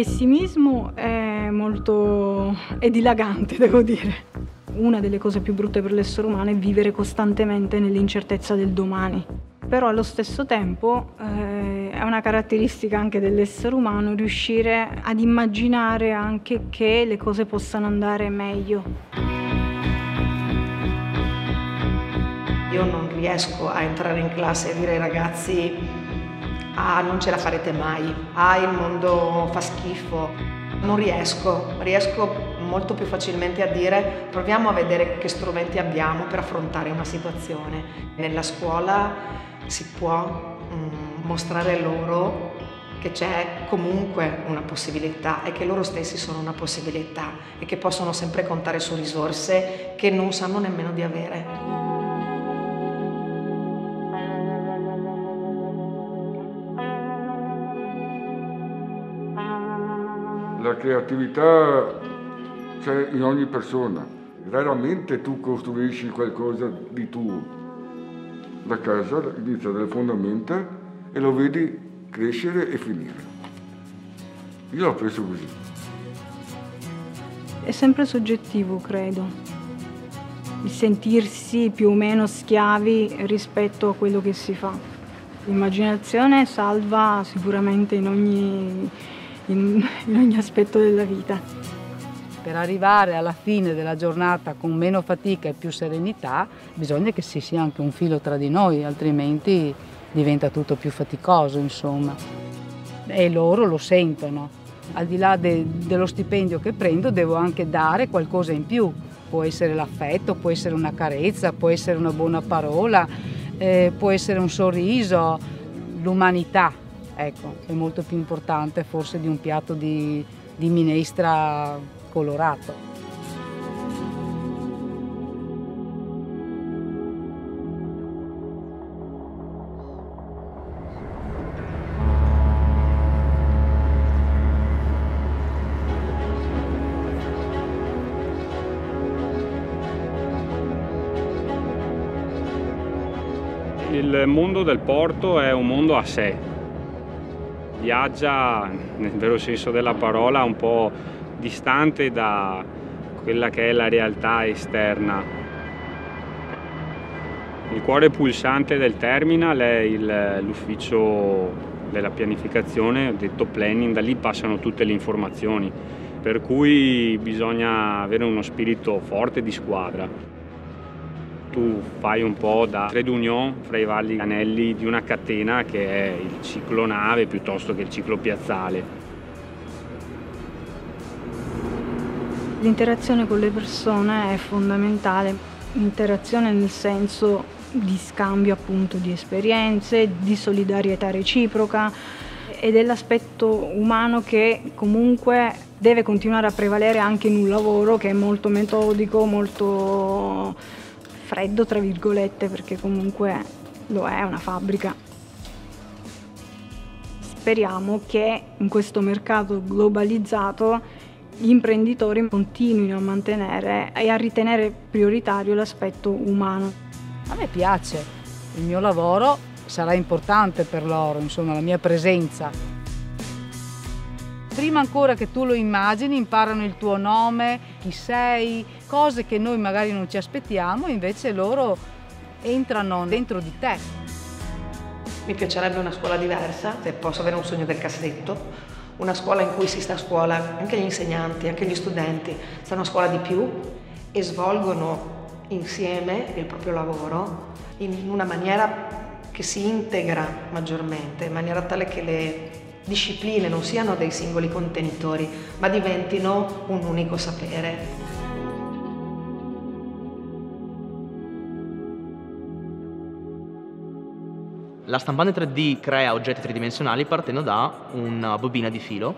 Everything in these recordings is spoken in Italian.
pessimismo è dilagante, devo dire. Una delle cose più brutte per l'essere umano è vivere costantemente nell'incertezza del domani. Però allo stesso tempo è una caratteristica anche dell'essere umano riuscire ad immaginare anche che le cose possano andare meglio. Io non riesco a entrare in classe e dire ai ragazzi non ce la farete mai, il mondo fa schifo. Non riesco molto più facilmente a dire proviamo a vedere che strumenti abbiamo per affrontare una situazione. Nella scuola si può mostrare loro che c'è comunque una possibilità e che loro stessi sono una possibilità e che possono sempre contare su risorse che non sanno nemmeno di avere. La creatività c'è in ogni persona. Raramente tu costruisci qualcosa di tuo. La casa inizia dalle fondamenta e lo vedi crescere e finire. Io l'ho preso così. È sempre soggettivo, credo. Il sentirsi più o meno schiavi rispetto a quello che si fa. L'immaginazione salva sicuramente in ogni aspetto della vita. Per arrivare alla fine della giornata con meno fatica e più serenità bisogna che ci sia anche un filo tra di noi, altrimenti diventa tutto più faticoso, insomma. E loro lo sentono. Al di là dello stipendio che prendo devo anche dare qualcosa in più. Può essere l'affetto, può essere una carezza, può essere una buona parola, può essere un sorriso, l'umanità. Ecco, è molto più importante forse di un piatto di minestra colorato. Il mondo del porto è un mondo a sé. Viaggia, nel vero senso della parola, un po' distante da quella che è la realtà esterna. Il cuore pulsante del terminal è l'ufficio della pianificazione, detto planning, da lì passano tutte le informazioni, per cui bisogna avere uno spirito forte di squadra. Tu fai un po' da trade union fra i vari anelli di una catena che è il ciclo nave piuttosto che il ciclo piazzale. L'interazione con le persone è fondamentale, interazione nel senso di scambio appunto di esperienze, di solidarietà reciproca ed è l'aspetto umano che comunque deve continuare a prevalere anche in un lavoro che è molto metodico, molto freddo tra virgolette, perché comunque lo è una fabbrica. Speriamo che in questo mercato globalizzato gli imprenditori continuino a mantenere e a ritenere prioritario l'aspetto umano. A me piace, il mio lavoro sarà importante per loro, insomma la mia presenza. Prima ancora che tu lo immagini imparano il tuo nome, chi sei, cose che noi magari non ci aspettiamo, invece loro entrano dentro di te. Mi piacerebbe una scuola diversa, se posso avere un sogno del cassetto, una scuola in cui si sta a scuola, anche gli insegnanti, anche gli studenti, stanno a scuola di più e svolgono insieme il proprio lavoro in una maniera che si integra maggiormente, in maniera tale che le discipline non siano dei singoli contenitori, ma diventino un unico sapere. La stampante 3D crea oggetti tridimensionali partendo da una bobina di filo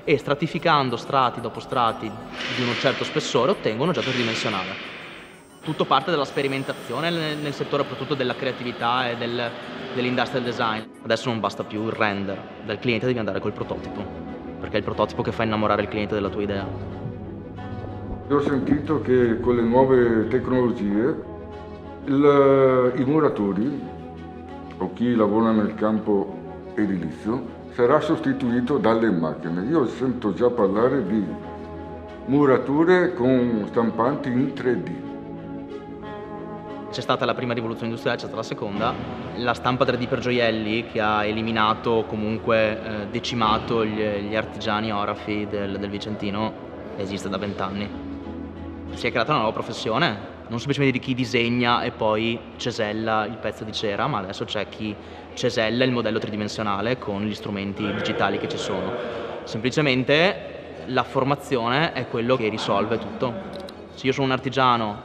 e stratificando strati dopo strati di un certo spessore ottengo un oggetto tridimensionale. Tutto parte dalla sperimentazione nel settore soprattutto della creatività e dell'industrial design. Adesso non basta più il render del cliente, devi andare col prototipo, perché è il prototipo che fa innamorare il cliente della tua idea. Io ho sentito che con le nuove tecnologie i muratori o chi lavora nel campo edilizio sarà sostituito dalle macchine. Io sento già parlare di murature con stampanti in 3D. C'è stata la prima rivoluzione industriale, c'è stata la seconda. La stampa 3D per gioielli che ha eliminato o comunque decimato gli artigiani orafi del Vicentino esiste da 20 anni. Si è creata una nuova professione, non semplicemente di chi disegna e poi cesella il pezzo di cera, ma adesso c'è chi cesella il modello tridimensionale con gli strumenti digitali che ci sono. Semplicemente la formazione è quello che risolve tutto. Se io sono un artigiano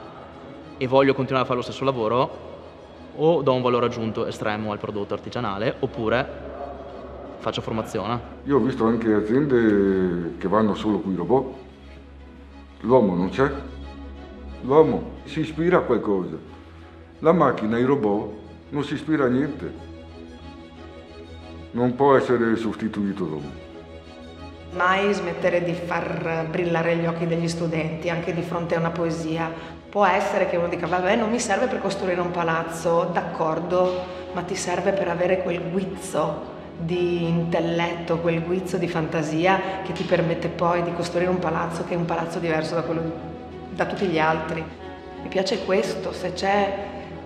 e voglio continuare a fare lo stesso lavoro, o do un valore aggiunto estremo al prodotto artigianale, oppure faccio formazione. Io ho visto anche aziende che vanno solo con i robot. L'uomo non c'è. L'uomo si ispira a qualcosa. La macchina, il robot, non si ispira a niente. Non può essere sostituito l'uomo. Mai smettere di far brillare gli occhi degli studenti anche di fronte a una poesia. Può essere che uno dica, vabbè, non mi serve per costruire un palazzo, d'accordo, ma ti serve per avere quel guizzo di intelletto, quel guizzo di fantasia che ti permette poi di costruire un palazzo che è un palazzo diverso da tutti gli altri. Mi piace questo, se c'è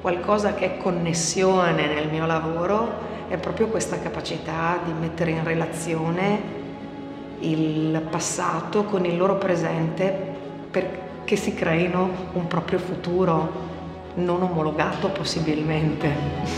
qualcosa che è connessione nel mio lavoro, è proprio questa capacità di mettere in relazione il passato con il loro presente perché si creino un proprio futuro non omologato possibilmente.